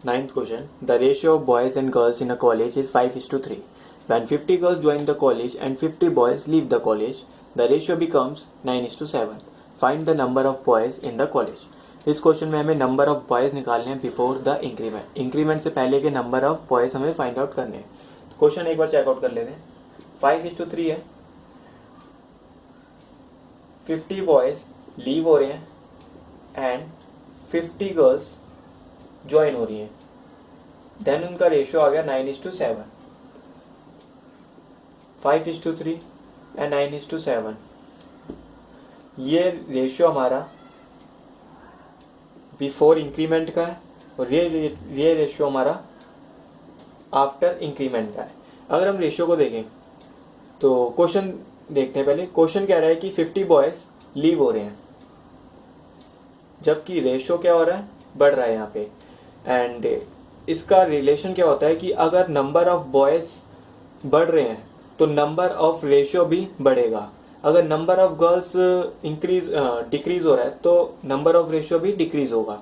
Ninth question. The ratio of boys and girls in a college is 5:3. When 50 girls join the college and 50 boys leave the college, the ratio becomes 9:7. Find the number of boys in the college. इस question में हमें number of boys निकालने हैं before the increment. Increment से पहले के number of boys हमें find out करने हैं. क्वेश्चन एक बार चेकआउट कर लेते हैं. 5:3 है. 50 बॉयज़ लीव हो रहे हैं एंड 50 गर्ल्स ज्वाइन हो रही है. देन उनका रेशियो आ गया 9:7. 5:3 एंड 9:7. ये रेशियो हमारा बिफोर इंक्रीमेंट का है और ये रेशियो हमारा आफ्टर इंक्रीमेंट का है. अगर हम रेशियो को देखें तो क्वेश्चन देखते हैं. पहले क्वेश्चन कह रहा है कि 50 बॉयज लीव हो रहे हैं, जबकि रेशियो क्या हो रहा है, बढ़ रहा है यहाँ पे. एंड इसका रिलेशन क्या होता है कि अगर नंबर ऑफ बॉयज बढ़ रहे हैं तो नंबर ऑफ रेशियो भी बढ़ेगा. अगर नंबर ऑफ गर्ल्स डिक्रीज हो रहा है तो नंबर ऑफ रेशियो भी डिक्रीज होगा.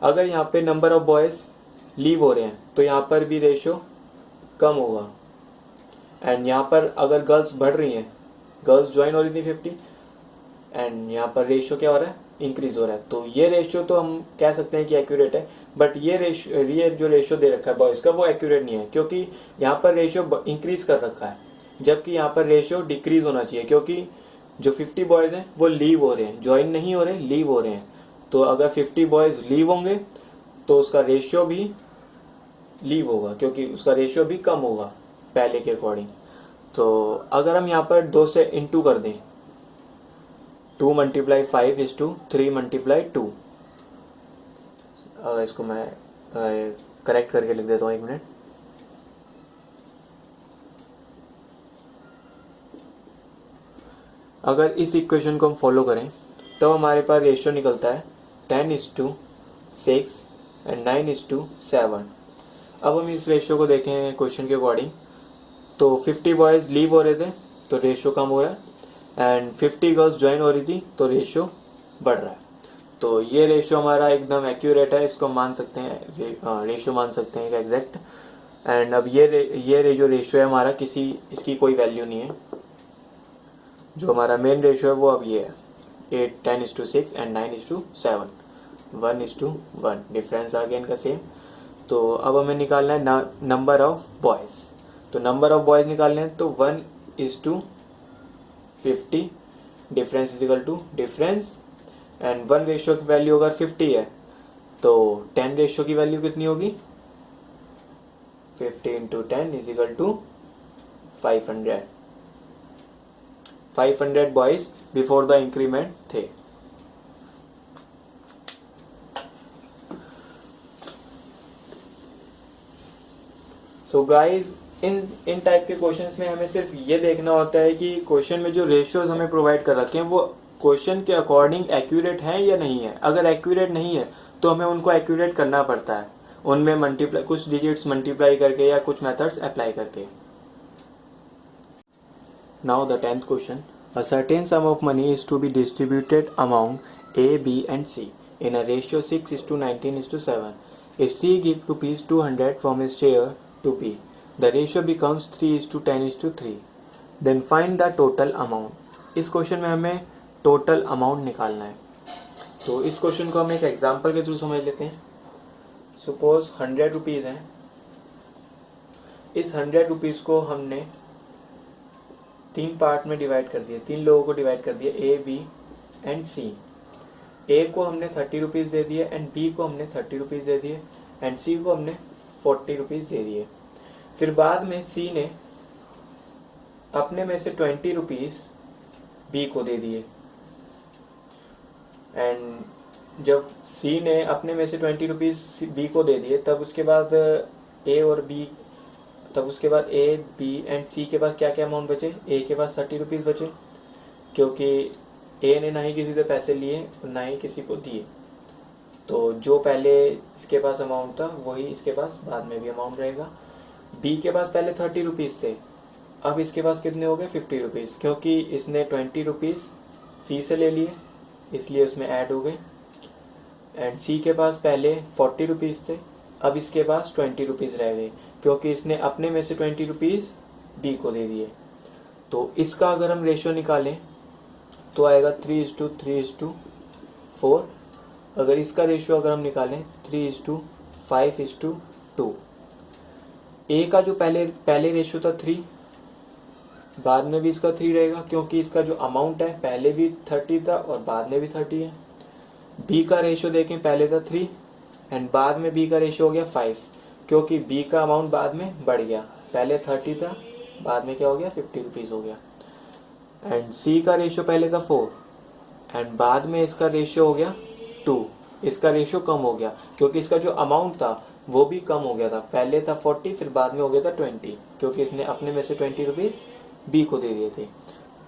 अगर यहाँ पे नंबर ऑफ बॉयज लीव हो रहे हैं तो यहाँ पर भी रेशियो कम होगा. एंड यहाँ पर अगर गर्ल्स बढ़ रही हैं, गर्ल्स ज्वाइन हो रही थी 50 एंड यहाँ पर रेशियो क्या हो रहा है, इंक्रीज हो रहा है. तो ये रेशियो तो हम कह सकते हैं कि एक्यूरेट है, बट ये जो रेशियो दे रखा है बॉयज़ का वो एक्यूरेट नहीं है, क्योंकि यहाँ पर रेशियो इंक्रीज कर रखा है, जबकि यहाँ पर रेशियो डिक्रीज होना चाहिए, क्योंकि जो 50 बॉयज़ हैं वो लीव हो रहे हैं, ज्वाइन नहीं हो रहे, लीव हो रहे हैं. तो अगर 50 बॉयज़ लीव होंगे तो उसका रेशियो भी लीव होगा, क्योंकि उसका रेशियो भी कम होगा पहले के अकॉर्डिंग. तो अगर हम यहाँ पर 2 से इंटू कर दें, 2 × 5 = 3 × 2. इसको मैं करेक्ट करके लिख देता हूँ, 1 मिनट. अगर इस इक्वेशन को हम फॉलो करें तो हमारे पास रेशियो निकलता है 10:6 एंड 9:7. अब हम इस रेशियो को देखें क्वेश्चन के अकॉर्डिंग तो 50 बॉयज़ लीव हो रहे थे तो रेशियो कम हो रहा है एंड 50 गर्ल्स ज्वाइन हो रही थी तो रेशियो बढ़ रहा है. तो ये रेशियो हमारा एकदम एक्यूरेट है, इसको मान सकते हैं, रेशियो मान सकते हैं एग्जैक्ट. एंड अब ये जो रेशियो है हमारा, इसकी कोई वैल्यू नहीं है. जो हमारा मेन रेशियो है वो अब ये है 10:6 एंड 9:7. 1:1 डिफरेंस आ गया इनका सेम. तो अब हमें निकालना है नंबर ऑफ बॉयज़. तो नंबर ऑफ बॉयज़ निकालने हैं तो 1:50 डिफरेंस = डिफरेंस. एंड 1 रेशियो की वैल्यू अगर 50 है तो 10 रेशियो की वैल्यू कितनी होगी, 50 × 10 = 500. 500 बॉयज़ बिफोर द इंक्रीमेंट थे. सो गाइज इन टाइप के क्वेश्चंस में हमें सिर्फ ये देखना होता है कि क्वेश्चन में जो रेशियोज हमें प्रोवाइड कर रखे हैं वो क्वेश्चन के अकॉर्डिंग एक्यूरेट हैं या नहीं है. अगर एक्यूरेट नहीं है तो हमें उनको एक्यूरेट करना पड़ता है, उनमें मल्टीप्लाई, कुछ डिजिट्स मल्टीप्लाई करके या कुछ मेथड्स अप्लाई करके. Now the 10th question. A certain sum of money is to be distributed among A, B and C in a ratio 6:19:7. If C gives rupees 200 from his share to B, the ratio becomes 3:10:3. Then find the total amount. इस question में हमें total amount निकालना है. तो इस question को हम एक एग्जाम्पल के थ्रू समझ लेते हैं. सपोज 100 रुपीज़ हैं. इस 100 रुपीज़ को हमने 3 पार्ट में डिवाइड कर दिए, 3 लोगों को डिवाइड कर दिया, A, B and C. A को हमने 30 रुपीज़ दे दिए एंड B को हमने 30 रुपीज़ दे दिए एंड C को हमने 40 रुपीज़ दे दिए. फिर बाद में C ने अपने में से 20 रुपीज़ B को दे दिए. एंड जब C ने अपने में से 20 रुपीज़ B को दे दिए तब उसके बाद A, B एंड C के पास क्या क्या अमाउंट बचे. A के पास 30 रुपीज़ बचे, क्योंकि A ने ना ही किसी से पैसे लिए और ना ही किसी को दिए. तो जो पहले इसके पास अमाउंट था वही इसके पास बाद में भी अमाउंट रहेगा. B के पास पहले 30 रुपीज़ थे, अब इसके पास कितने हो गए, 50 रुपीज़, क्योंकि इसने 20 रुपीज़ C से ले लिए इसलिए उसमें ऐड हो गए. एंड C के पास पहले 40 रुपीज़ थे, अब इसके पास 20 रुपीज़ रह गए क्योंकि इसने अपने में से 20 रुपीज़ बी को दे दिए। तो इसका अगर हम रेशियो निकालें तो आएगा 3:3:4। अगर इसका रेशियो अगर हम निकालें 3:5:2। ए का जो पहले पहले रेशियो था 3, बाद में भी इसका 3 रहेगा क्योंकि इसका जो अमाउंट है पहले भी 30 था और बाद में भी 30 है। बी का रेशियो देखें, पहले था 3 एंड बाद में बी का रेशियो हो गया 5 क्योंकि बी का अमाउंट बाद में बढ़ गया, पहले 30 था बाद में क्या हो गया 50 रुपीज़ हो गया। एंड सी का रेशियो पहले था 4 एंड बाद में इसका रेशियो हो गया 2। इसका रेशियो कम हो गया क्योंकि इसका जो अमाउंट था वो भी कम हो गया था, पहले था 40 फिर बाद में हो गया था 20 क्योंकि इसने अपने में से 20 रुपीज़ बी को दे दिए थे।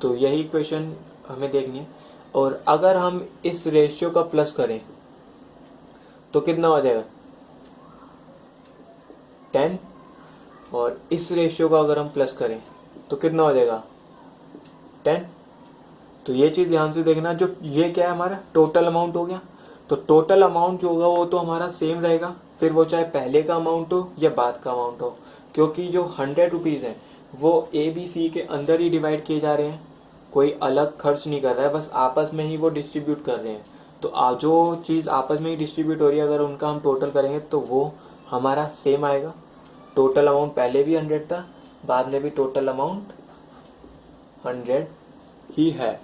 तो यही इक्वेशन हमें देखनी है। और अगर हम इस रेशियो का प्लस करें तो कितना हो जाएगा 10, और इस रेशियो का अगर हम प्लस करें तो कितना हो जाएगा 10। तो ये चीज़ ध्यान से देखना, जो ये क्या है हमारा टोटल अमाउंट हो गया, तो टोटल अमाउंट जो होगा वो तो हमारा सेम रहेगा, फिर वो चाहे पहले का अमाउंट हो या बाद का अमाउंट हो, क्योंकि जो 100 रुपीज़ है वो ए बी सी के अंदर ही डिवाइड किए जा रहे हैं, कोई अलग खर्च नहीं कर रहा है, बस आपस में ही वो डिस्ट्रीब्यूट कर रहे हैं। तो जो चीज़ आपस में ही डिस्ट्रीब्यूट हो रही है अगर उनका हम टोटल करेंगे तो वो हमारा सेम आएगा। टोटल अमाउंट पहले भी 100 था, बाद में भी टोटल अमाउंट 100 ही है।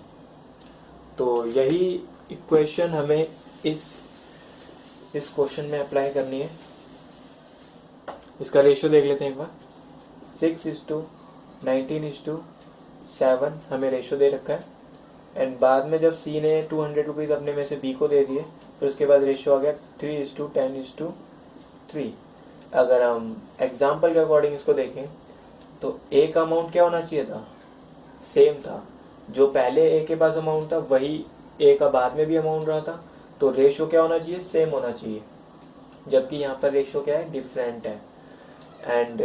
तो यही इक्वेशन हमें इस क्वेश्चन में अप्लाई करनी है। इसका रेशियो देख लेते हैं एक बार। 6:19:7 हमें रेशियो दे रखा है एंड बाद में जब सी ने 200 रुपीज़ अपने में से बी को दे दिए फिर उसके बाद रेशियो आ गया 3:10:3। अगर हम एग्जाम्पल के अकॉर्डिंग इसको देखें तो ए का अमाउंट क्या होना चाहिए था, सेम था, जो पहले ए के पास अमाउंट था वही ए का बाद में भी अमाउंट रहा था, तो रेशियो क्या होना चाहिए, सेम होना चाहिए, जबकि यहाँ पर रेशियो क्या है, डिफरेंट है। एंड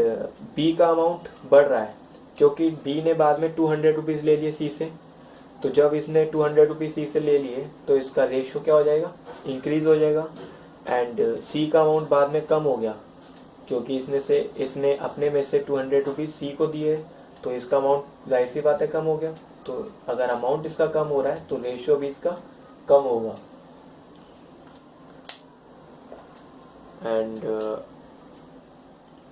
बी का अमाउंट बढ़ रहा है क्योंकि बी ने बाद में 200 रुपीज़ ले लिए सी से, तो जब इसने 200 रुपीज़ सी से ले लिए तो इसका रेशियो क्या हो जाएगा, इंक्रीज हो जाएगा। एंड सी का अमाउंट बाद में कम हो गया क्योंकि इसने अपने में से 200 रुपीज़ सी को दिए, तो इसका अमाउंट जाहिर सी बात है कम हो गया। तो अगर अमाउंट इसका कम हो रहा है तो रेशियो भी इसका कम होगा। एंड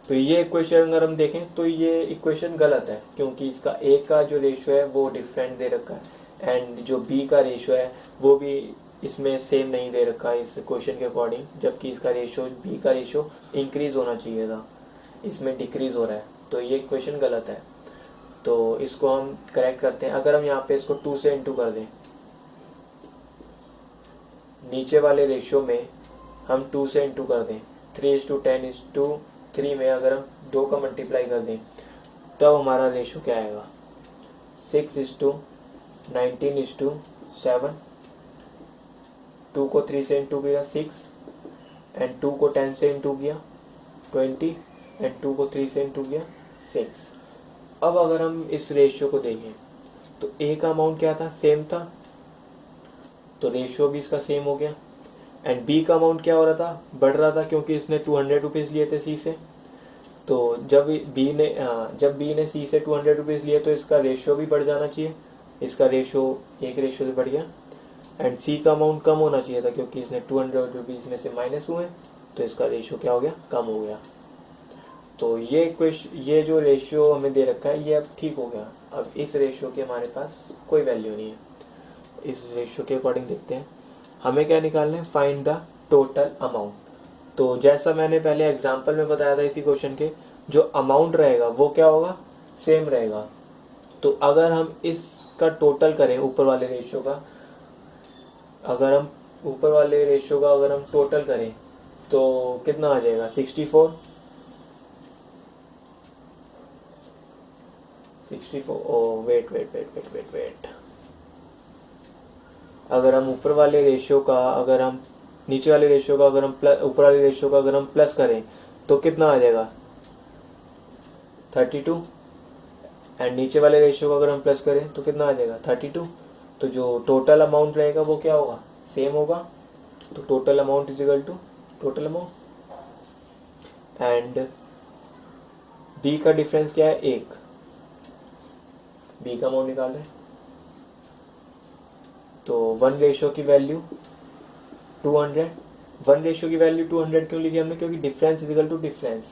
तो ये इक्वेशन अगर हम देखें तो ये इक्वेशन गलत है क्योंकि इसका ए का जो रेशियो है वो डिफरेंट दे रखा है एंड जो बी का रेशियो है वो भी इसमें सेम नहीं दे रखा है इस क्वेश्चन के अकॉर्डिंग, जबकि इसका रेशियो बी का रेशियो इंक्रीज होना चाहिए था, इसमें डिक्रीज हो रहा है, तो ये इक्वेशन गलत है। तो इसको हम करेक्ट करते हैं। अगर हम यहाँ पे इसको 2 से इंटू कर दें, नीचे वाले रेशियो में हम 2 से इंटू कर दें, 3:10:3 में अगर हम 2 का मल्टीप्लाई कर दें तब हमारा रेशियो क्या आएगा, 6:19:7। 2 को 3 से इंटू किया 6 एंड 2 को 10 से इंटू किया 20 एंड 2 को 3 से इंटू किया 6। अब अगर हम इस रेशियो को देखें तो ए का अमाउंट क्या था, सेम था, तो रेशियो भी इसका सेम हो गया। एंड बी का अमाउंट क्या हो रहा था, बढ़ रहा था क्योंकि इसने 200 रुपीज़ लिए थे सी से, तो जब बी ने सी से 200 रुपीज़ लिए तो इसका रेशियो भी बढ़ जाना चाहिए, इसका रेशियो एक रेशियो से बढ़ गया। एंड सी का अमाउंट कम होना चाहिए था क्योंकि इसने 200 रुपीज़ में से माइनस हुए, तो इसका रेशियो क्या हो गया, कम हो गया। तो ये जो रेशियो हमें दे रखा है ये अब ठीक हो गया। अब इस रेशियो की हमारे पास कोई वैल्यू नहीं है। इस रेशियो के अकॉर्डिंग देखते हैं हमें क्या निकालना है, फाइंड द टोटल अमाउंट। तो जैसा मैंने पहले एग्जांपल में बताया था इसी क्वेश्चन के, जो अमाउंट रहेगा वो क्या होगा, सेम रहेगा। तो अगर हम इसका टोटल करें ऊपर वाले रेशियो का, अगर हम टोटल करें तो कितना आ जाएगा, 64। ओ वेट, अगर हम ऊपर वाले रेशियो का अगर हम नीचे वाले रेशियो का अगर हम ऊपर वाले रेशियो का अगर हम प्लस करें तो कितना आ जाएगा, 32। एंड नीचे वाले रेशियो का अगर हम प्लस करें तो कितना आ जाएगा, 32। तो जो टोटल अमाउंट रहेगा वो क्या होगा, सेम होगा। तो total amount is equal to total amount. And B का डिफरेंस क्या है 1, बी का अमाउंट निकाल रहे हैं तो 1 रेशियो की वैल्यू 200, 1 रेशियो की वैल्यू 200 क्यों लिखी हमने, क्योंकि difference is equal to difference.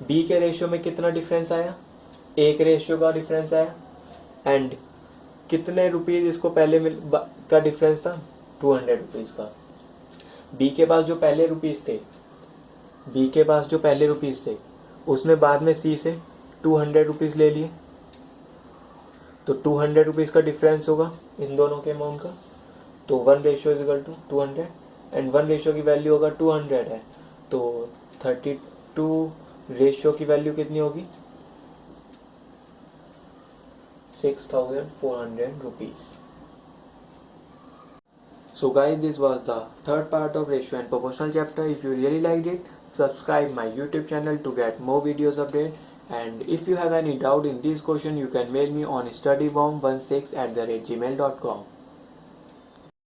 B के रेशियो में कितना डिफरेंस आया, 1 रेशियो का डिफरेंस आया, एंड कितने रुपीज इसको पहले का डिफरेंस था 200 रुपीज का। बी के पास जो पहले रुपीज थे, बी के पास जो पहले रुपीज थे उसने बाद में सी से 200 रुपीज ले लिए, तो 200 रुपीज का डिफरेंस होगा इन दोनों के अमाउंट का। तो 1 ratio is equal to 200 and 1 ratio की वैल्यू अगर 200 है तो 32 रेशियो की वैल्यू कितनी होगी 6,400 rupees. So guys, this was the third part of ratio and proportional chapter. If you really liked it, subscribe my YouTube channel to get more videos update. And if you have any doubt in this question, you can mail me on studyworm16@gmail.com.